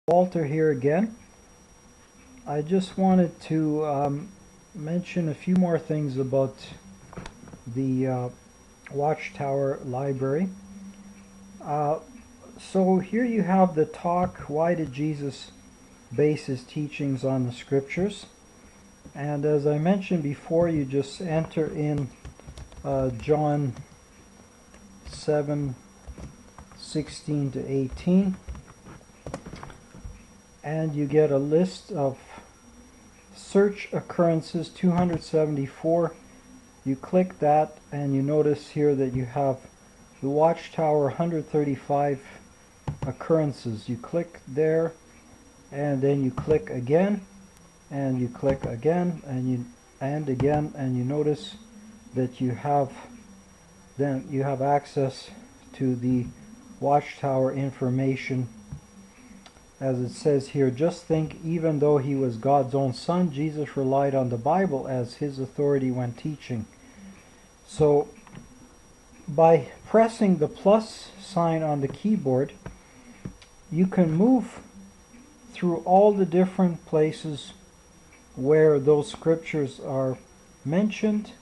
Walter here again. I just wanted to mention a few more things about the Watchtower Library. So here you have the talk, Why Did Jesus Base His Teachings on the Scriptures? And as I mentioned before, you just enter in John 7:16 to 18. And you get a list of search occurrences 274. You click that and you notice here that you have the Watchtower 135 occurrences. You click there and then you click again and you click again and again, and you notice that you have access to the Watchtower information. As it says here, just think, even though he was God's own son, Jesus relied on the Bible as his authority when teaching. So by pressing the plus sign on the keyboard, you can move through all the different places where those scriptures are mentioned,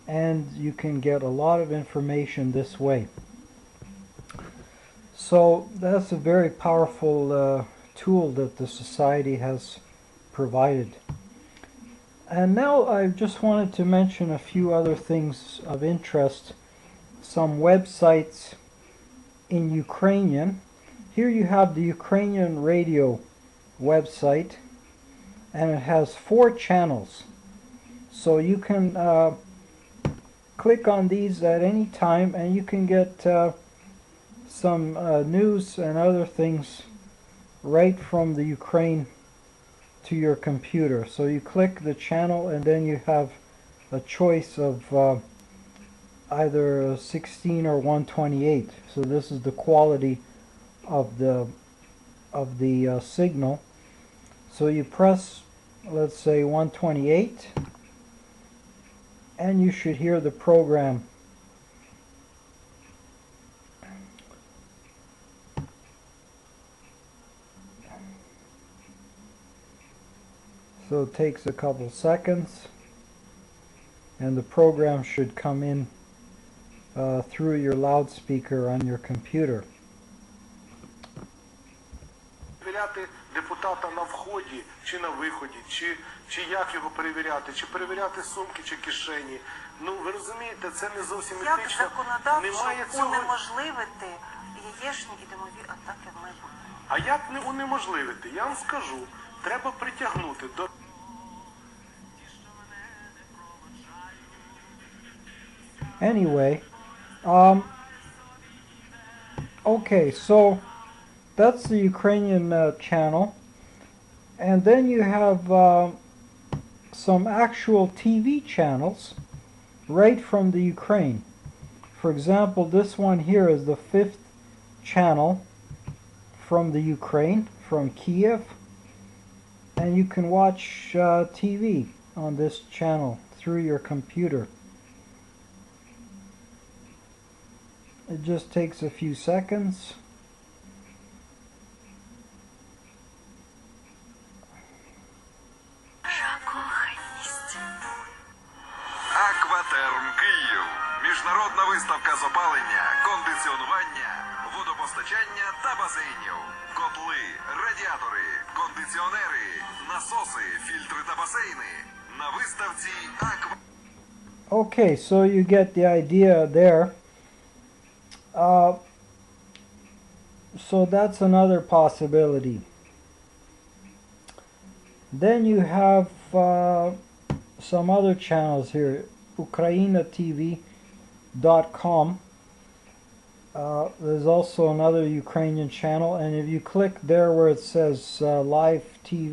and you can get a lot of information this way. So that's a very powerful tool that the Society has provided. And now I just wanted to mention a few other things of interest. Some websites in Ukrainian. Here you have the Ukrainian radio website, and it has 4 channels. So you can click on these at any time and you can get some news and other things right from the Ukraine to your computer. So you click the channel and then you have a choice of either 16 or 128. So this is the quality of the signal. So you press, let's say, 128 and you should hear the program. So it takes a couple seconds and the program should come in through your loudspeaker on your computer. Перевіряти депутата на вході чи на виході, чи як його перевіряти, чи перевіряти сумки чи кишені. Ну, ви розумієте, це не зовсім етично. Як законодавчо унеможливити яєчні і димові атаки в майбутньому? А як не унеможливити? Я вам скажу. Треба притягнути до... Anyway, okay, so that's the Ukrainian channel, and then you have some actual TV channels right from the Ukraine. For example, this one here is the 5th channel from the Ukraine, from Kiev, and you can watch TV on this channel through your computer. It just takes a few seconds. Акватерм Київ. Міжнародна виставка з опалення, кондиціонування, водопостачання та басейнів. Котли, радіатори, кондиціонери, насоси, фільтри та басейни. На виставці Okay, so you get the idea there. So that's another possibility. Then you have some other channels here. UkrainaTV.com. There's also another Ukrainian channel, and if you click there where it says Live TV,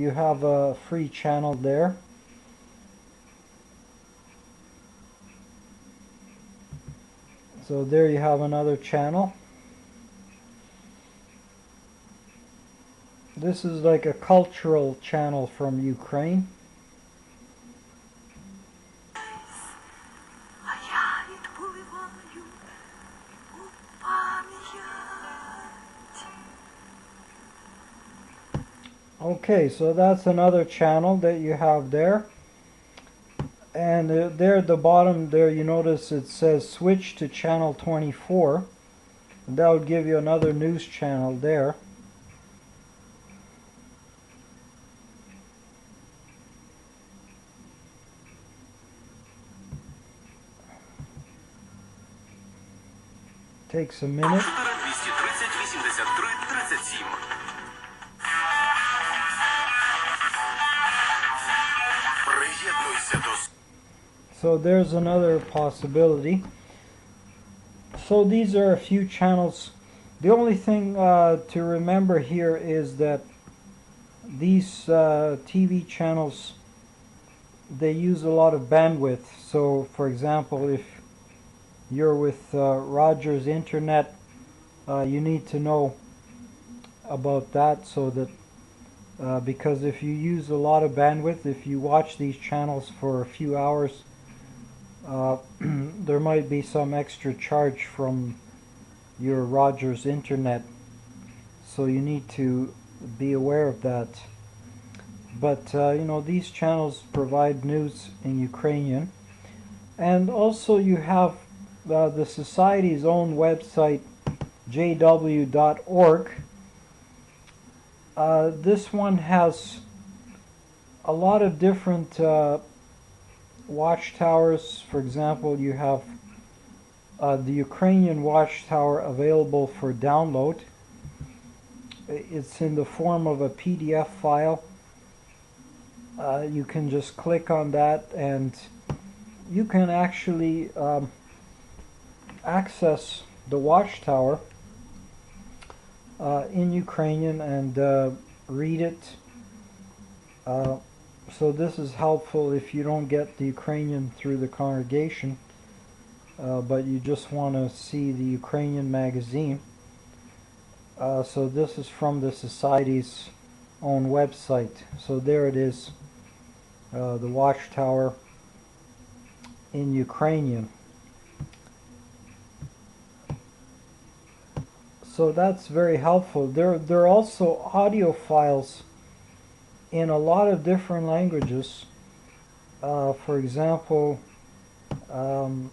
you have a free channel there. So there you have another channel. This is like a cultural channel from Ukraine. Okay, so that's another channel that you have there. And there at the bottom there you notice it says switch to channel 24. And that would give you another news channel there. Takes a minute. So there's another possibility. So these are a few channels. The only thing to remember here is that these TV channels, they use a lot of bandwidth. So for example, if you're with Rogers Internet, you need to know about that, so that because if you use a lot of bandwidth, if you watch these channels for a few hours, there might be some extra charge from your Rogers Internet, so you need to be aware of that. But you know, these channels provide news in Ukrainian. And also you have the Society's own website, JWorg. This one has a lot of different watchtowers. For example, you have the Ukrainian watchtower available for download. It's in the form of a PDF file. You can just click on that and you can actually access the watchtower in Ukrainian and read it. So this is helpful if you don't get the Ukrainian through the congregation, but you just want to see the Ukrainian magazine. So this is from the Society's own website. So there it is, the watchtower in Ukrainian. So that's very helpful. There are also audio files in a lot of different languages. For example, on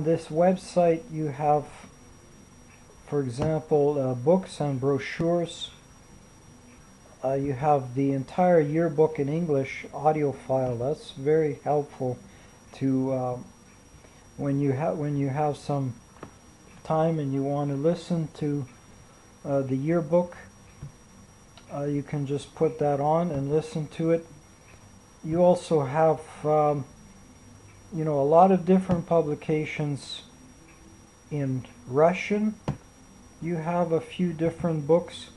this website you have, for example, books and brochures. You have the entire yearbook in English audio file. That's very helpful to when you have some time and you want to listen to the yearbook. You can just put that on and listen to it. You also have you know, a lot of different publications in Russian. You have a few different books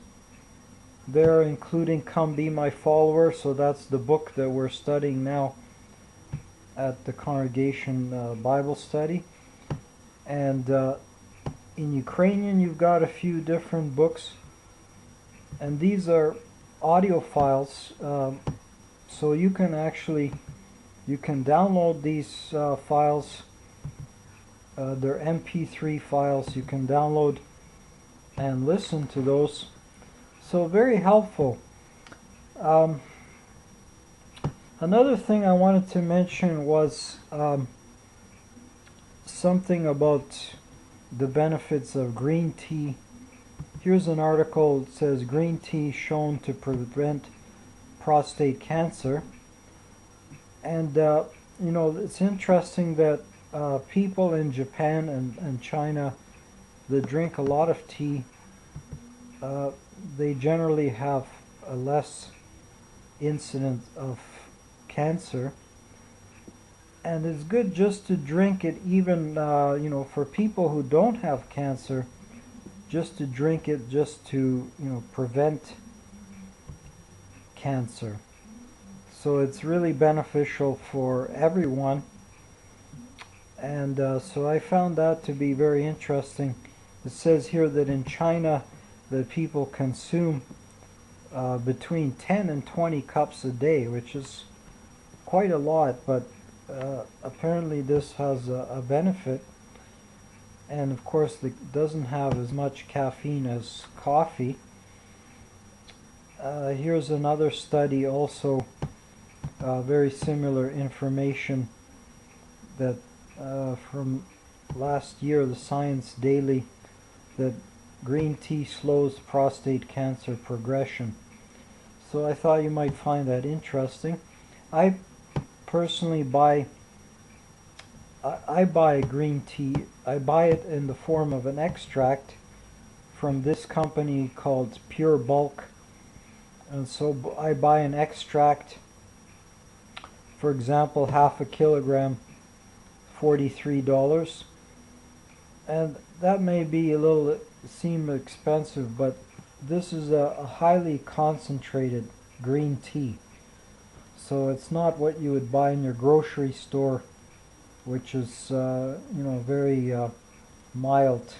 there, including Come Be My Follower. So that's the book that we're studying now at the congregation Bible study. And in Ukrainian you've got a few different books, and these are audio files. So you can download these files. They're MP3 files. You can download and listen to those. So very helpful. Another thing I wanted to mention was something about the benefits of green tea. Here's an article that says green tea shown to prevent prostate cancer. And you know, it's interesting that people in Japan and China that drink a lot of tea, they generally have a less incident of cancer. And it's good just to drink it, even you know, for people who don't have cancer, just to drink it just to, you know, prevent cancer. So it's really beneficial for everyone. And so I found that to be very interesting. It says here that in China that people consume between 10 and 20 cups a day, which is quite a lot, but apparently this has a benefit. And of course it doesn't have as much caffeine as coffee. Here's another study, also very similar information that from last year, the Science Daily, that green tea slows prostate cancer progression. So I thought you might find that interesting. I personally buy green tea. I buy it in the form of an extract from this company called Pure Bulk. And so I buy an extract, for example, half a kilogram, $43. And that may be a little seem expensive, but this is a highly concentrated green tea. So it's not what you would buy in your grocery store, which is very mild